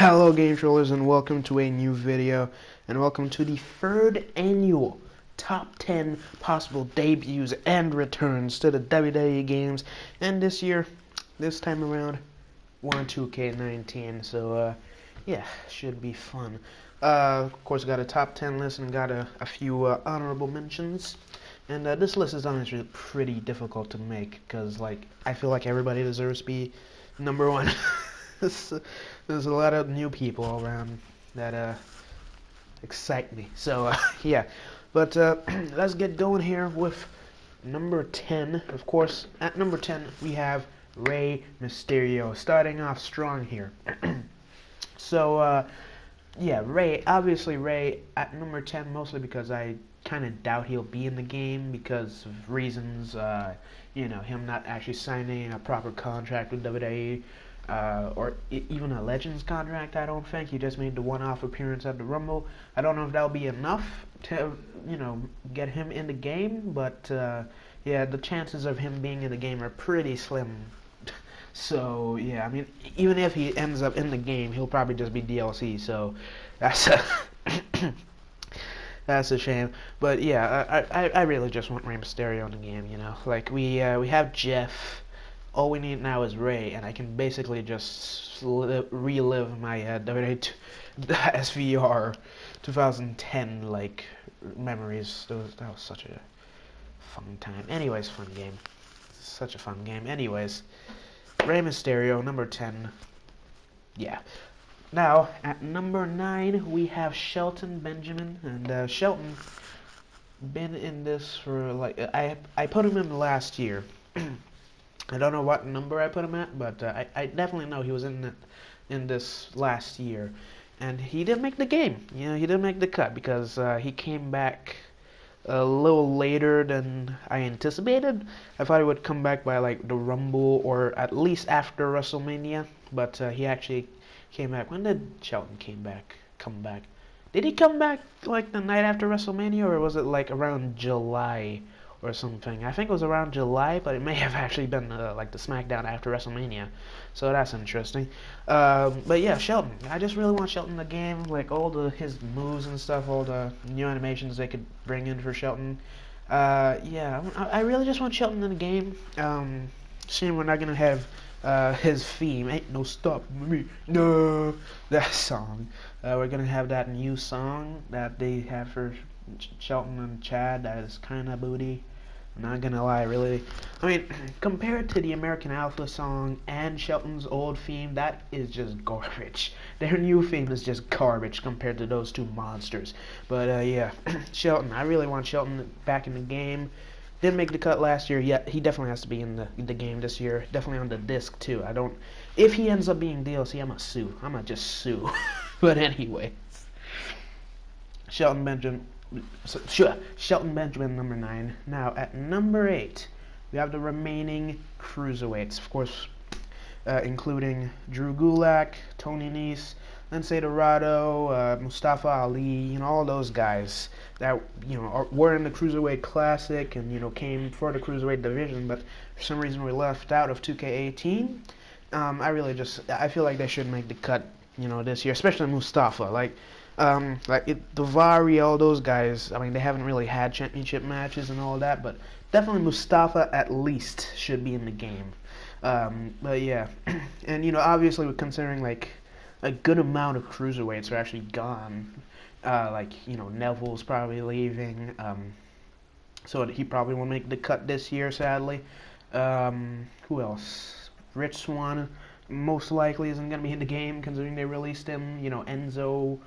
Hello game trollers, and welcome to a new video, and welcome to the third annual top 10 possible debuts and returns to the WWE games. And this time around, we're on 2K19, so yeah, should be fun. Of course, got a top 10 list and got a few honorable mentions. And this list is honestly pretty difficult to make because, like, I feel like everybody deserves to be number one. There's a lot of new people around that excite me. So yeah, but let's get going here with number 10. Of course, at number 10 we have Rey Mysterio, starting off strong here. So yeah, obviously Rey at number 10, mostly because I kind of doubt he'll be in the game because of reasons, you know, him not actually signing a proper contract with WWE. Or even a Legends contract. I don't think he just made the one-off appearance at the Rumble. I don't know if that'll be enough to, you know, get him in the game, but yeah, the chances of him being in the game are pretty slim. So yeah, I mean, even if he ends up in the game, he'll probably just be DLC. So that's that's a shame. But yeah, I really just want Rey Mysterio in the game. You know, like we have Jeff. All we need now is Rey, and I can basically just relive my WWE SVR 2010 like memories. That was such a fun time. Anyways, fun game. Such a fun game. Anyways, Rey Mysterio, number 10. Yeah. Now at number 9 we have Shelton Benjamin, and Shelton been in this for like I put him in last year. I don't know what number I put him at, but I definitely know he was in this last year, and he didn't make the game. You know, he didn't make the cut because he came back a little later than I anticipated. I thought he would come back by like the Rumble or at least after WrestleMania, but he actually came back. When did Shelton come back? Did he come back like the night after WrestleMania, or was it like around July? Or something. I think it was around July, but it may have actually been like the SmackDown after WrestleMania, so that's interesting. But yeah, Shelton. I just really want Shelton in the game, like all his moves and stuff, all the new animations they could bring in for Shelton. Yeah, I really just want Shelton in the game. Shame we're not gonna have his theme, "Ain't No Stopping Me," no, that song. We're gonna have that new song that they have for Shelton and Chad. That is kind of booty. I'm not gonna lie, really. I mean, compared to the American Alpha song and Shelton's old theme, that is just garbage. Their new theme is just garbage compared to those two monsters. But yeah, Shelton. I really want Shelton back in the game. Didn't make the cut last year. Yeah, he definitely has to be in the game this year. Definitely on the disc too. I don't. If he ends up being DLC, I'm gonna sue. I'm gonna just sue. But anyway, Shelton Benjamin. Shelton Benjamin, number 9. Now at number 8, we have the remaining Cruiserweights, of course, including Drew Gulak, Tony Nese, Lince Dorado, Mustafa Ali, you know, all those guys that, you know, were in the Cruiserweight Classic and, you know, came for the Cruiserweight division, but for some reason we left out of 2K18. I feel like they should make the cut, you know, this year, especially Mustafa. Davari, all those guys, I mean, they haven't really had championship matches and all that, but definitely Mustafa at least should be in the game. But yeah, and you know, obviously, we're considering like a good amount of cruiserweights are actually gone. Like, you know, Neville's probably leaving, so he probably won't make the cut this year, sadly. Who else? Rich Swann most likely isn't going to be in the game, considering they released him. You know, Enzo.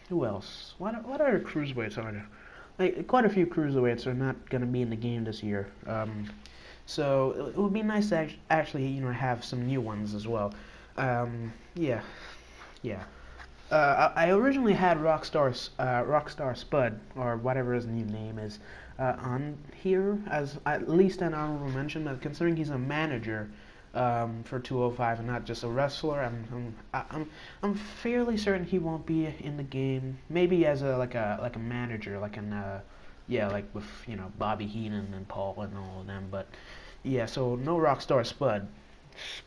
Who else? What other cruiserweights are there? Like, quite a few cruiserweights are not going to be in the game this year. So it would be nice to actually, you know, have some new ones as well. Yeah. I originally had Rockstar Spud, or whatever his new name is, on here as at least an honorable mention. But considering he's a manager for 205 and not just a wrestler, I'm fairly certain he won't be in the game. Maybe as a manager, like with, you know, Bobby Heenan and Paul and all of them. But yeah, so no Rockstar Spud.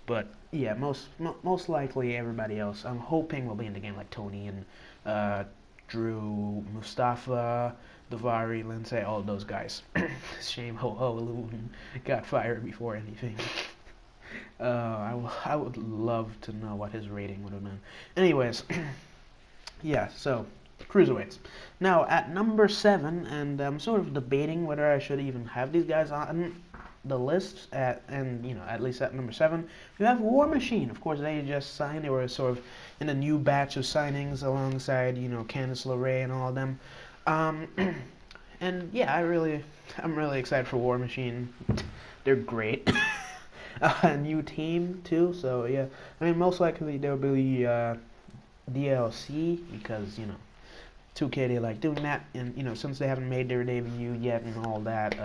But yeah, most likely everybody else, I'm hoping will be in the game, like Tony and Drew, Mustafa, Davari, Lindsay, all those guys. Shame Ho Ho Loon got fired before anything. I would love to know what his rating would have been. Anyways, yeah, so Cruiserweights. Now at number 7, and I'm sort of debating whether I should even have these guys on the list at least at number 7, you have War Machine. Of course, they just signed. They were sort of in a new batch of signings alongside Candice LeRae and all of them. And yeah, I'm really excited for War Machine. They're great. A new team too, so yeah. I mean, most likely there'll be DLC because 2K, they like doing that, and since they haven't made their debut yet and all that,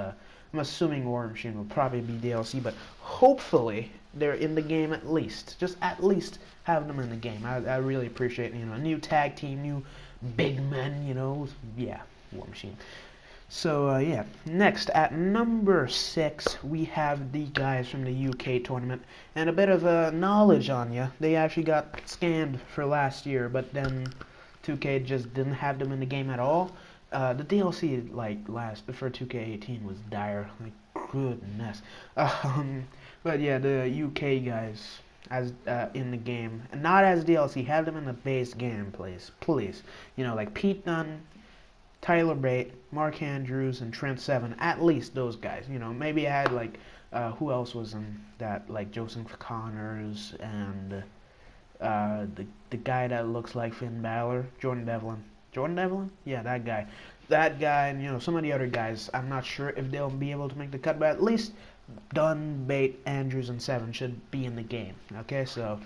I'm assuming War Machine will probably be DLC, but hopefully they're in the game at least. Just at least have them in the game. I really appreciate a new tag team, new big men, yeah, War Machine. So yeah, next at number 6 we have the guys from the UK tournament, and a bit of knowledge on you. They actually got scanned for last year, but then 2K just didn't have them in the game at all. The DLC for 2K18 was dire, like goodness. But yeah, the UK guys as in the game, and not as DLC. Have them in the base game, please. Like Pete Dunne, Tyler Bate, Mark Andrews, and Trent Seven. At least those guys. Maybe I had who else was in that? Like Joseph Connors and the guy that looks like Finn Balor, Jordan Devlin. Jordan Devlin? Yeah, that guy. That guy, and some of the other guys. I'm not sure if they'll be able to make the cut, but at least Dunn, Bate, Andrews, and Seven should be in the game. Okay, so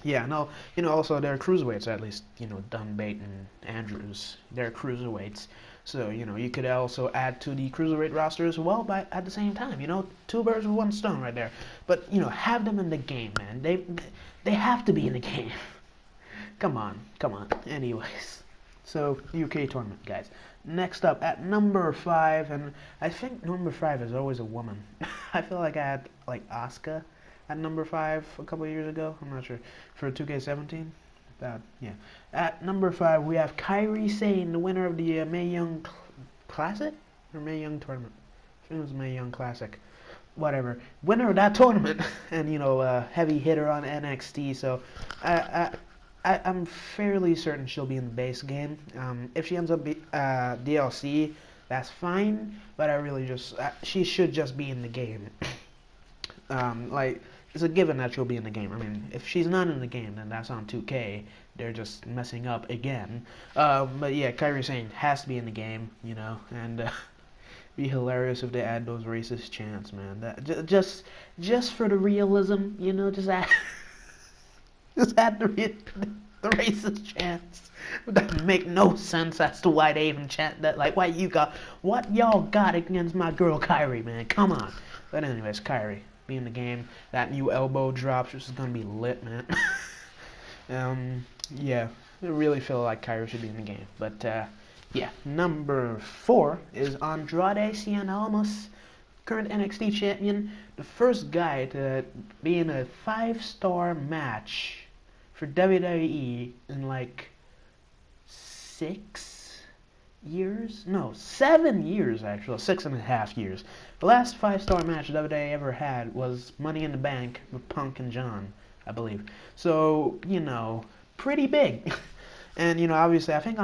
yeah, no, also they're cruiserweights at least. Dunn, Bate, and Andrews, they're cruiserweights. So you could also add to the cruiserweight roster as well, but at the same time, two birds with one stone right there. But have them in the game, man. They have to be in the game. Come on. Anyways, so UK tournament, guys. Next up at number 5, and I think number 5 is always a woman. I feel like I had Asuka at number 5 a couple of years ago. I'm not sure for 2K17. Yeah. At number 5 we have Kairi Sane, the winner of the Mae Young Classic or Mae Young tournament. I think it was Mae Young Classic. Whatever, winner of that tournament, and heavy hitter on NXT. So I'm fairly certain she'll be in the base game. If she ends up DLC, that's fine. But she should just be in the game. It's a given that she'll be in the game. I mean, if she's not in the game, then that's on 2K. They're just messing up again. But yeah, Kairi Sane has to be in the game, and be hilarious if they add those racist chants, man. That just for the realism, just add the racist chants. That make no sense as to why they even chant that. Like, what y'all got against my girl Kairi, man? Come on. But anyways, Kairi be in the game. That new elbow drop, which is gonna be lit, man. Yeah, I really feel like Kairi should be in the game. But yeah, number 4 is Andrade Cien Almas, current NXT champion, the first guy to be in a 5-star match for WWE in 6 years? No, 7 years actually, 6.5 years. The last 5-star match WWE ever had was Money in the Bank with Punk and John, I believe. So, pretty big. And, obviously, I think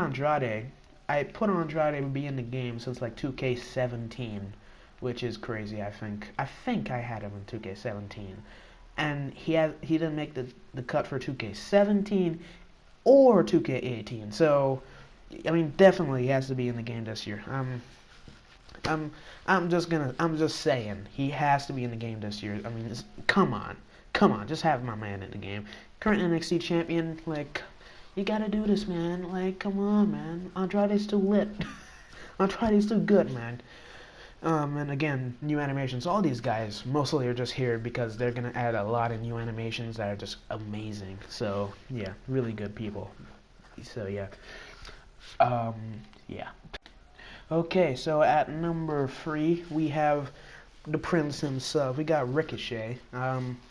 I put Andrade to be in the game since 2K17, which is crazy, I think. I think I had him in 2K17. And he didn't make the cut for 2K17 or 2K18. So, I mean, definitely he has to be in the game this year. I'm just saying he has to be in the game this year. I mean, come on, just have my man in the game. Current NXT champion, you gotta do this, man. Come on, man. Andrade's too lit. Andrade's too good, man. And again, new animations. All these guys mostly are just here because they're gonna add a lot of new animations that are just amazing. So yeah, really good people. So yeah. Yeah. Okay, so at number 3 we have the Prince himself. We got Ricochet.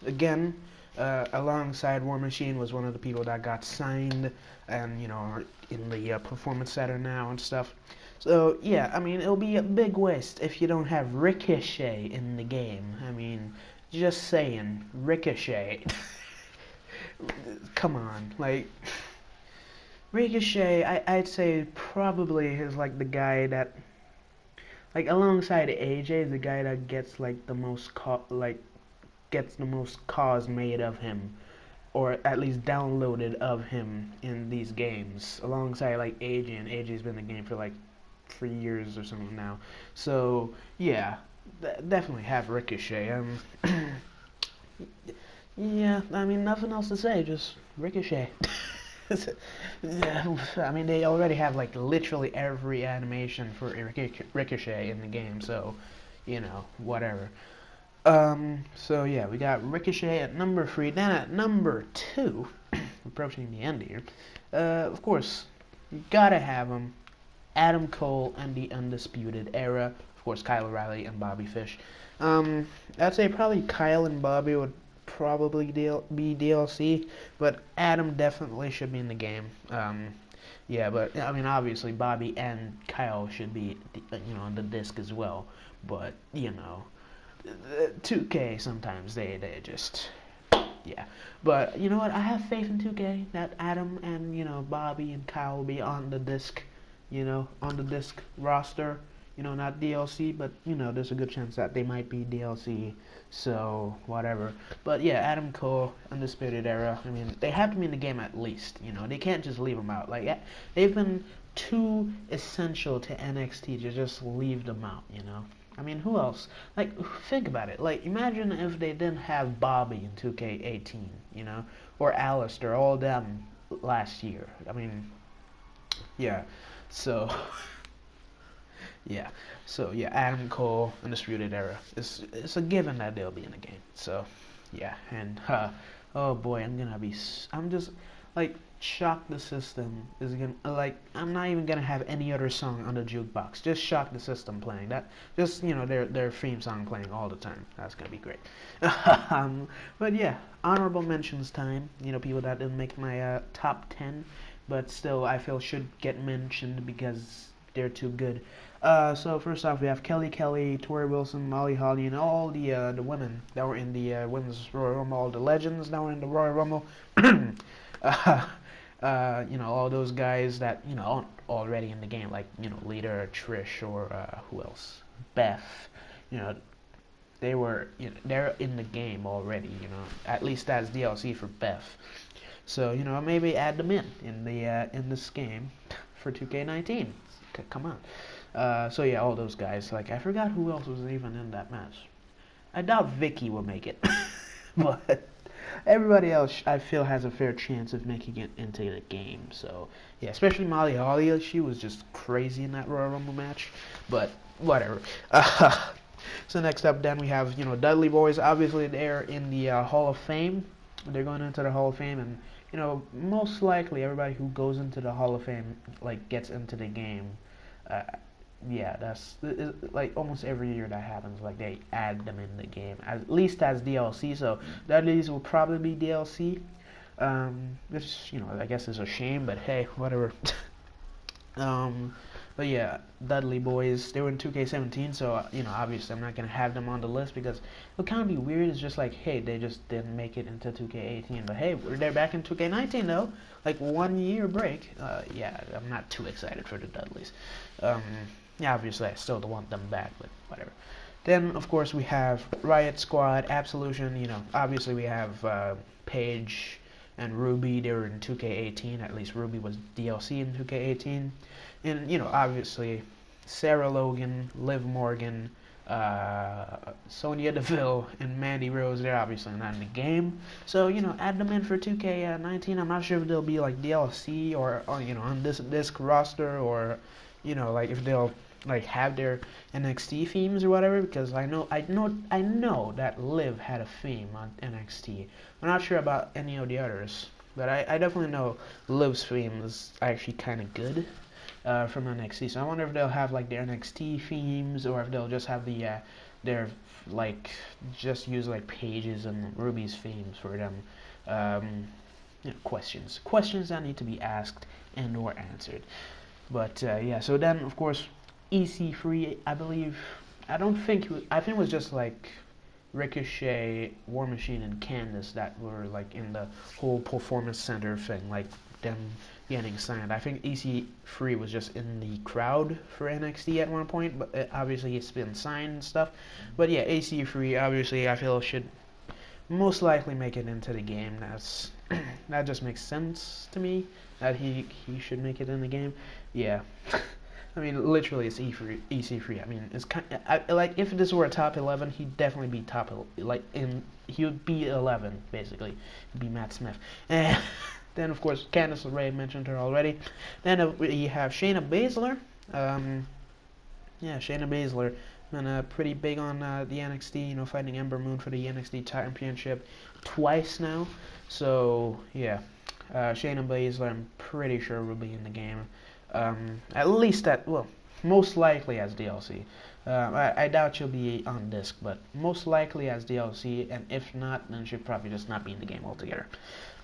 Again, alongside War Machine was one of the people that got signed, and in the Performance Center now and stuff. So yeah, I mean it'll be a big waste if you don't have Ricochet in the game. I mean, just saying, Ricochet. Come on, like Ricochet. I'd say probably is like the guy that, like alongside AJ, the guy that gets like the most gets the most cause made of him, or at least downloaded of him in these games, alongside like AJ, and AJ's been in the game for like 3 years or something now. So yeah, definitely have Ricochet. Yeah, I mean nothing else to say, just Ricochet. Yeah, I mean they already have like literally every animation for Ricochet in the game, so whatever. So yeah, we got Ricochet at number 3. Then at number 2, approaching the end here, of course, you gotta have him, Adam Cole and the Undisputed Era. Of course, Kyle O'Reilly and Bobby Fish. I'd say probably Kyle and Bobby would probably be DLC, but Adam definitely should be in the game. Yeah, but I mean, obviously Bobby and Kyle should be, on the disc as well. But 2K sometimes they just, yeah. But you know what? I have faith in 2K that Adam and Bobby and Kyle will be on the disc, on the disc roster. Not DLC, but there's a good chance that they might be DLC. So whatever. But yeah, Adam Cole, Undisputed Era. I mean, they have to be in the game at least. They can't just leave them out. Like they've been too essential to NXT to just leave them out. I mean, who else? Like, think about it. Like, imagine if they didn't have Bobby in 2K18, or Alistair, all them last year. I mean, yeah. So, yeah. So, yeah, Adam Cole, Undisputed Era. It's a given that they'll be in the game. So, yeah. And, oh boy, I'm just, like, shocked the system is gonna, like, I'm not even gonna have any other song on the jukebox. Just shock the system playing that. Just their theme song playing all the time. That's gonna be great. But yeah, honorable mentions time. People that didn't make my top 10, but still I feel should get mentioned because they're too good. So first off, we have Kelly Kelly, Tori Wilson, Molly Holly, and all the women that were in the women's Royal Rumble, all the legends that were in the Royal Rumble. All those guys that, aren't already in the game, like, Lita or Trish or, who else? Beth, they were, they're in the game already, at least as DLC for Beth. So, maybe add them in this game for 2K19. Come on. So yeah, all those guys, like, I forgot who else was even in that match. I doubt Vicky will make it, but everybody else, I feel, has a fair chance of making it into the game. So, yeah, especially Molly Holly. She was just crazy in that Royal Rumble match. But, whatever. So, next up, then we have, Dudley Boys. Obviously, they're in the Hall of Fame. They're going into the Hall of Fame. And, most likely, everybody who goes into the Hall of Fame, like, gets into the game. Yeah, that's like almost every year that happens. Like they add them in the game, at least as DLC. So Dudley's will probably be DLC. Which I guess is a shame, but hey, whatever. But yeah, Dudley Boys, they were in 2K17, so obviously I'm not gonna have them on the list because it'll kind of be weird. It's just like, hey, they just didn't make it into 2K18, but hey, they're back in 2K19 though. Like 1 year break. Yeah, I'm not too excited for the Dudleys. Yeah, obviously I still don't want them back, but whatever. Then, of course, we have Riot Squad, Absolution. Obviously we have Paige and Ruby. They were in 2K18. At least Ruby was DLC in 2K18. And, obviously Sarah Logan, Liv Morgan, Sonya Deville, and Mandy Rose. They're obviously not in the game. So, add them in for 2K19. I'm not sure if they'll be like DLC or on this disc roster or, like if they'll like have their NXT themes or whatever, because I know that Liv had a theme on NXT. I'm not sure about any of the others, but I definitely know Liv's theme is actually kind of good from NXT. So I wonder if they'll have like their NXT themes or if they'll just have the they're like just use like Paige's and Ruby's themes for them. Questions that need to be asked and or answered. But yeah, so then of course EC3, I believe, I think it was just like Ricochet, War Machine, and Candice that were like in the whole performance center thing, like them getting signed. I think EC3 was just in the crowd for NXT at one point, but obviously it's been signed and stuff. But yeah, EC3 obviously I feel should most likely make it into the game. That just makes sense to me that he should make it in the game. Yeah. I mean, literally, it's EC3. I mean, it's kind of, like if this were a top 11, he'd definitely be he would be 11 basically. He'd be Matt Smith. And then of course Candice LeRae, mentioned her already. Then we have Shayna Baszler. Yeah, Shayna Baszler been pretty big on the NXT. You know, fighting Ember Moon for the NXT Championship twice now. So yeah, Shayna Baszler, I'm pretty sure will be in the game. At least most likely as DLC. I doubt she'll be on disc, but most likely as DLC, and if not, then she'll probably just not be in the game altogether.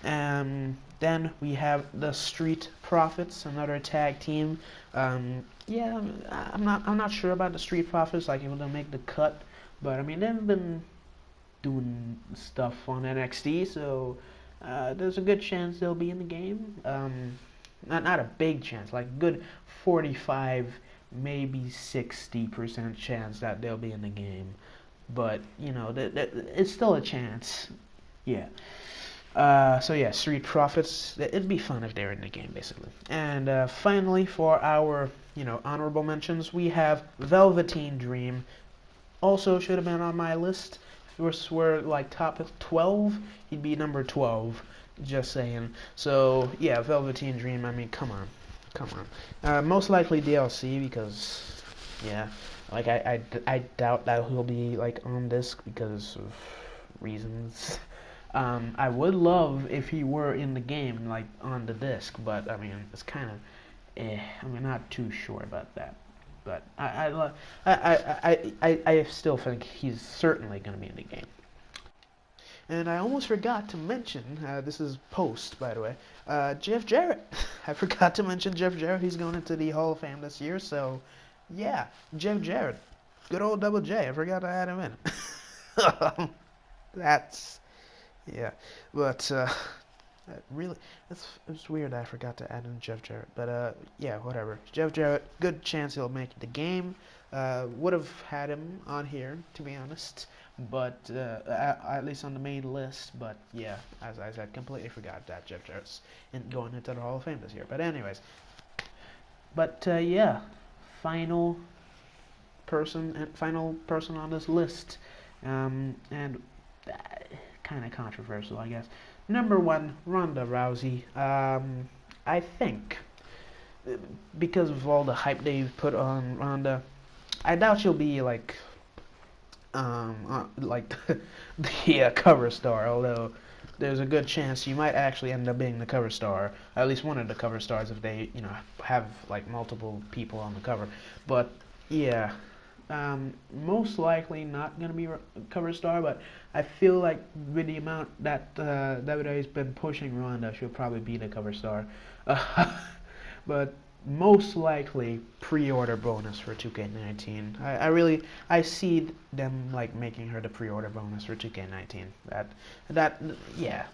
Then we have the Street Profits, another tag team. Yeah, I'm not sure about the Street Profits, like if they'll make the cut, but I mean they've been doing stuff on NXT, so there's a good chance they'll be in the game. Not a big chance, like good 45, maybe 60% chance that they'll be in the game, but you know, it's still a chance. Yeah. So yeah, Street Profits. It'd be fun if they're in the game, basically. And finally, for our honorable mentions, we have Velveteen Dream. Also should have been on my list. If we're like top 12, he'd be number 12. Just saying. So yeah, Velveteen Dream. I mean, come on. Most likely DLC because yeah, like I doubt that he'll be like on disc because of reasons. I would love if he were in the game like on the disc, but I mean it's kind of I'm not too sure about that. But I still think he's certainly going to be in the game. And I almost forgot to mention, this is post, by the way, Jeff Jarrett. I forgot to mention Jeff Jarrett. He's going into the Hall of Fame this year, so yeah, Jeff Jarrett. Good old Double J. I forgot to add him in. Yeah. But, really, it's weird I forgot to add in Jeff Jarrett. But, yeah, whatever. Jeff Jarrett, good chance he'll make the game. Would have had him on here, to be honest. But at least on the main list. But yeah, as I said, completely forgot that Jeff Jarrett's going into the Hall of Fame this year. But anyways, yeah, final person on this list, and kind of controversial, I guess. Number 1, Ronda Rousey. I think because of all the hype they've put on Ronda, I doubt she'll be like the cover star, although there's a good chance you might actually end up being the cover star, at least one of the cover stars if they have like multiple people on the cover. But yeah, most likely not gonna be a cover star, but I feel like with the amount that WWE's been pushing Ronda, she'll probably be the cover star. But most likely pre-order bonus for 2K19. I see them like making her the pre-order bonus for 2K19. Yeah.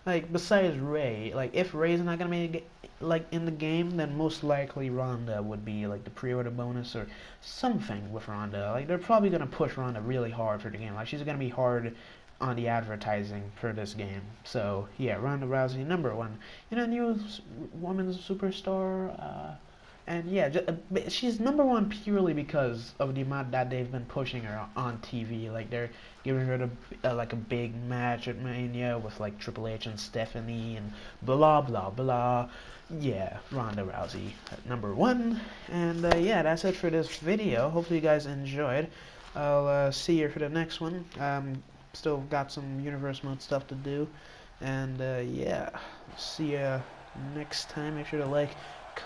Like besides Ray, like if Ray's not gonna be like in the game, then most likely Ronda would be like the pre-order bonus or something with Ronda. Like they're probably gonna push Ronda really hard for the game. Like she's gonna be hard on the advertising for this game. So yeah, Ronda Rousey, number 1. New women's superstar. And yeah, she's number 1 purely because of the amount that they've been pushing her on TV. Like they're giving her like a big match at Mania with like Triple H and Stephanie and blah blah blah. Yeah, Ronda Rousey, number 1. And yeah, that's it for this video. Hopefully you guys enjoyed. I'll see you for the next one. Still got some universe mode stuff to do, and yeah, see ya next time. Make sure to like,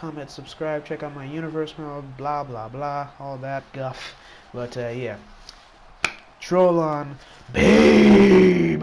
comment, subscribe, check out my universe mode, blah blah blah, all that guff. But yeah, troll on, baby.